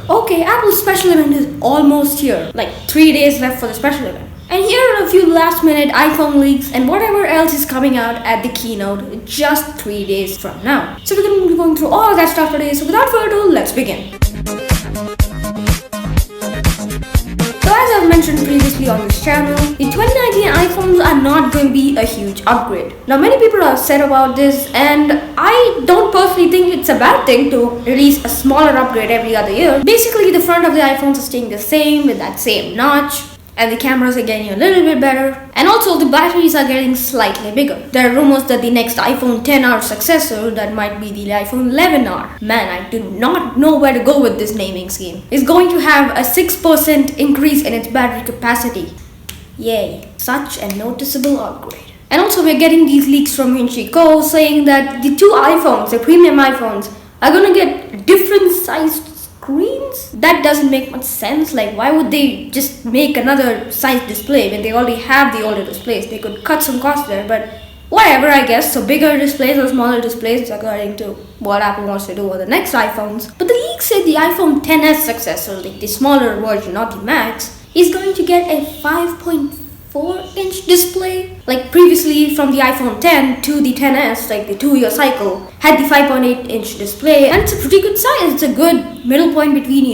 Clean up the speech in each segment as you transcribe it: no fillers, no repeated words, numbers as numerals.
Okay, Apple's special event is almost here. Like 3 days left for the special event. And here are a few last minute iPhone leaks and whatever else is coming out at the keynote just 3 days from now. So we're going to be going through all of that stuff today. So without further ado, let's begin. So as I've mentioned previously on this channel, the 2019 iPhones are not going to be a huge upgrade. Now many people are upset about this, and I don't personally think it's a bad thing to release a smaller upgrade every other year. Basically the front of the iPhones are staying the same with that same notch, and the cameras are getting a little bit better, and also the batteries are getting slightly bigger. There are rumors that the next iPhone 10R successor, that might be the iPhone 11R, man, I do not know where to go with this naming scheme, is going to have a 6% increase in its battery capacity. Yay, such a noticeable upgrade. And also we're getting these leaks from Ko saying that the two iPhones, the premium iPhones, are gonna get different sized screens. That doesn't make much sense. Like, why would they just make another size display when they already have the older displays? They could cut some cost there, but whatever, I guess. So bigger displays or smaller displays according to what Apple wants to do with the next iPhones. But the leak said the iPhone XS successor, like the smaller version, not the Max, is going to get a 5.4-inch display. Like previously from the iPhone 10 to the XS, like the 2-year cycle, had the 5.8-inch display, and it's a pretty good size. It's a good middle point between,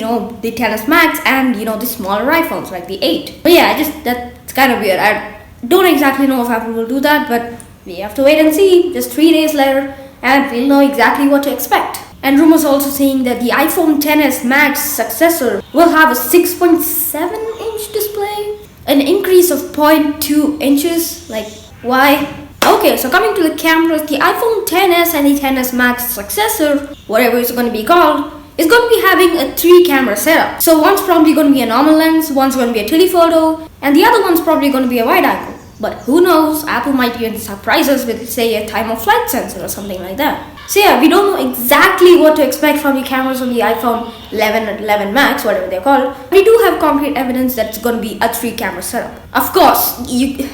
the XS Max and, the smaller iPhones like the 8. But yeah, that's kind of weird. I don't exactly know if Apple will do that, but we have to wait and see. Just 3 days later, and we'll know exactly what to expect. And rumors also saying that the iPhone XS Max successor will have a 6.7-inch display, an increase of 0.2 inches. Like, why? Okay, so coming to the cameras, the iPhone XS and the XS Max successor, whatever it's going to be called, is going to be having a 3-camera setup. So one's probably going to be a normal lens, one's going to be a telephoto, and the other one's probably going to be a wide angle. But who knows, Apple might even surprise us with, say, a time-of-flight sensor or something like that. So yeah, we don't know exactly what to expect from the cameras on the iPhone 11 and 11 Max, whatever they're called. We do have concrete evidence that it's going to be a 3-camera setup. Of course, the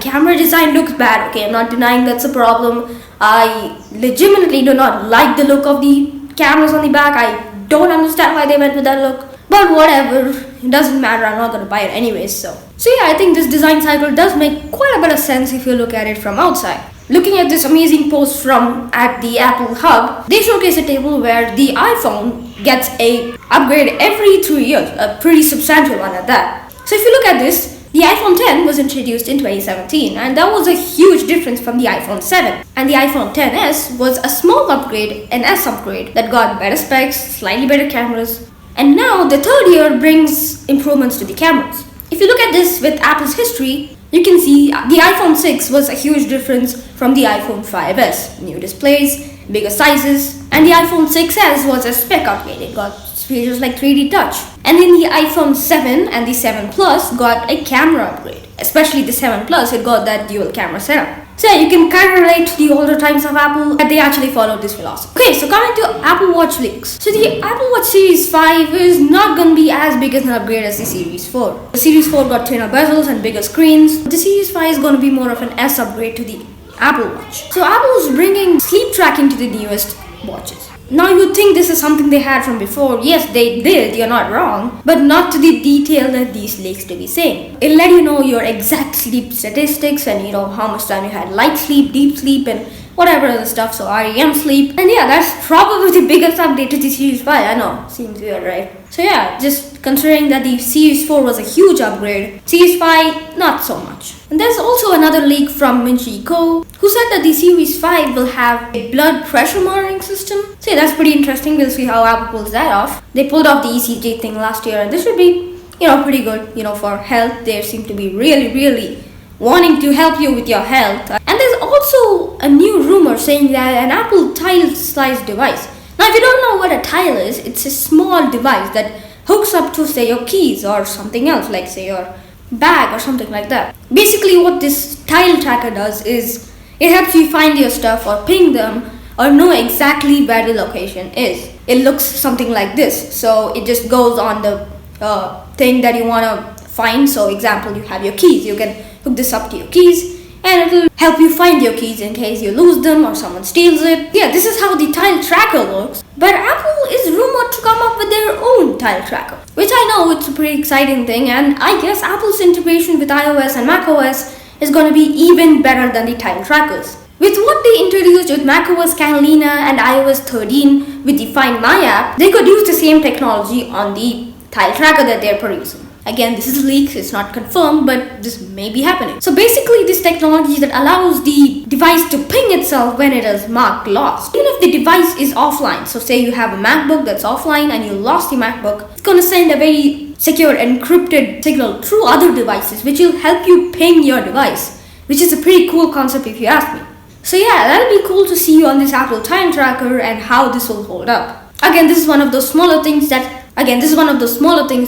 camera design looks bad. Okay, I'm not denying that's a problem. I legitimately do not like the look of the cameras on the back. I don't understand why they went with that look. But whatever, it doesn't matter, I'm not going to buy it anyways, so yeah, I think this design cycle does make quite a bit of sense if you look at it from outside. Looking at this amazing post at the Apple Hub, they showcase a table where the iPhone gets a upgrade every 3 years, a pretty substantial one at that. So if you look at this, the iPhone 10 was introduced in 2017, and that was a huge difference from the iPhone 7. And the iPhone XS was a small upgrade, an S upgrade, that got better specs, slightly better cameras. And now the third year brings improvements to the cameras. If you look at this with Apple's history, you can see the iPhone 6 was a huge difference from the iPhone 5S. New displays, bigger sizes, and the iPhone 6S was a spec upgrade. It got features like 3D touch. And then the iPhone 7 and the 7 Plus got a camera upgrade. Especially the 7 Plus, it got that dual camera setup. So yeah, you can kind of relate to the older times of Apple, that they actually followed this philosophy. Okay, so coming to Apple Watch leaks. So the Apple Watch Series 5 is not going to be as big as an upgrade as the Series 4. The Series 4 got thinner bezels and bigger screens. The Series 5 is going to be more of an S upgrade to the Apple Watch. So Apple is bringing sleep tracking to the newest watches. Now you'd think this is something they had from before. Yes, they did, you're not wrong, but not to the detail that these leaks to be saying. It'll let you know your exact sleep statistics and how much time you had light sleep, deep sleep, and whatever other stuff, so REM sleep. And yeah, that's probably the biggest update to the Series 5. I know, seems weird, right? So yeah, just considering that the Series 4 was a huge upgrade, Series 5, not so much. And there's also another leak from Ko, who said that the Series 5 will have a blood pressure monitoring system. So yeah, that's pretty interesting. We'll see how Apple pulls that off. They pulled off the ECG thing last year, and this should be, pretty good, for health. They seem to be really wanting to help you with your health. And there's also a new rumor saying that an Apple tile-sized device. Now, if you don't know what a tile is, it's a small device that hooks up to, say, your keys or something else, like, say, your bag or something like that. Basically, what this tile tracker does is it helps you find your stuff or ping them or know exactly where the location is. It looks something like this. So it just goes on the thing that you want to find. So example, you have your keys. You can hook this up to your keys and it'll help you find your keys in case you lose them or someone steals it. Yeah, this is how the tile tracker works. But Apple is rumored to come up with their own tile tracker, which I know it's a pretty exciting thing, and I guess Apple's integration with iOS and macOS is going to be even better than the tile trackers. With what they introduced with macOS Catalina and iOS 13 with the Find My app, they could use the same technology on the tile tracker that they're producing. Again, this is leaks, it's not confirmed, but this may be happening. So basically, this technology that allows the device to ping itself when it is marked lost. Even if the device is offline, so say you have a MacBook that's offline and you lost the MacBook, it's going to send a very secure encrypted signal through other devices, which will help you ping your device, which is a pretty cool concept if you ask me. So yeah, that'll be cool to see you on this Apple Time Tracker and how this will hold up. Again, this is one of those smaller things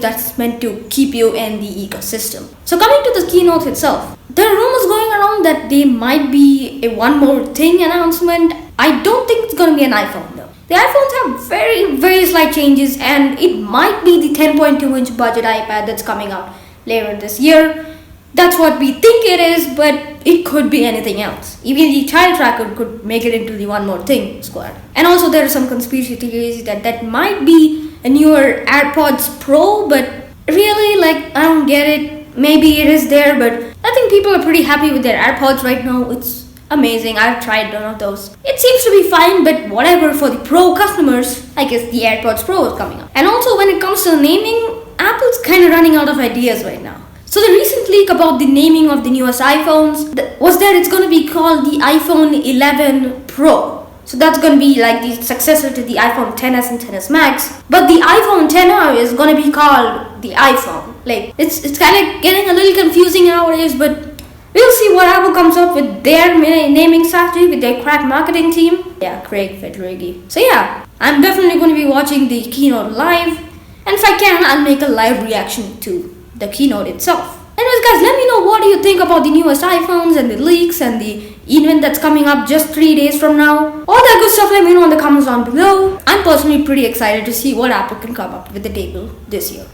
that's meant to keep you in the ecosystem. So coming to the keynote itself, there are rumors going around that there might be a one more thing announcement. I don't think it's going to be an iPhone though. The iPhones have very slight changes, and it might be the 10.2-inch budget iPad that's coming out later this year. That's what we think it is, but it could be anything else. Even the child tracker could make it into the one more thing squad. And also there are some conspiracy theories that might be a newer AirPods Pro, but really, I don't get it. Maybe it is there, but I think people are pretty happy with their AirPods right now. It's amazing. I've tried one of those. It seems to be fine, but whatever, for the Pro customers, I guess the AirPods Pro is coming up. And also when it comes to naming, Apple's kind of running out of ideas right now. So the recent leak about the naming of the newest iPhones was that it's going to be called the iPhone 11 Pro. So that's going to be like the successor to the iPhone XS and XS Max. But the iPhone XR is going to be called the iPhone. It's kind of getting a little confusing nowadays, but we'll see what Apple comes up with their naming strategy with their crack marketing team. Yeah, Craig Federighi. So yeah, I'm definitely going to be watching the keynote live. And if I can, I'll make a live reaction to the keynote itself. Anyways guys, let me know what do you think about the newest iPhones and the leaks and the event that's coming up just 3 days from now. All that good stuff, let me know in the comments down below. I'm personally pretty excited to see what Apple can come up with the table this year.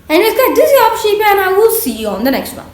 Anyways guys, this is your Sheep, and I will see you on the next one.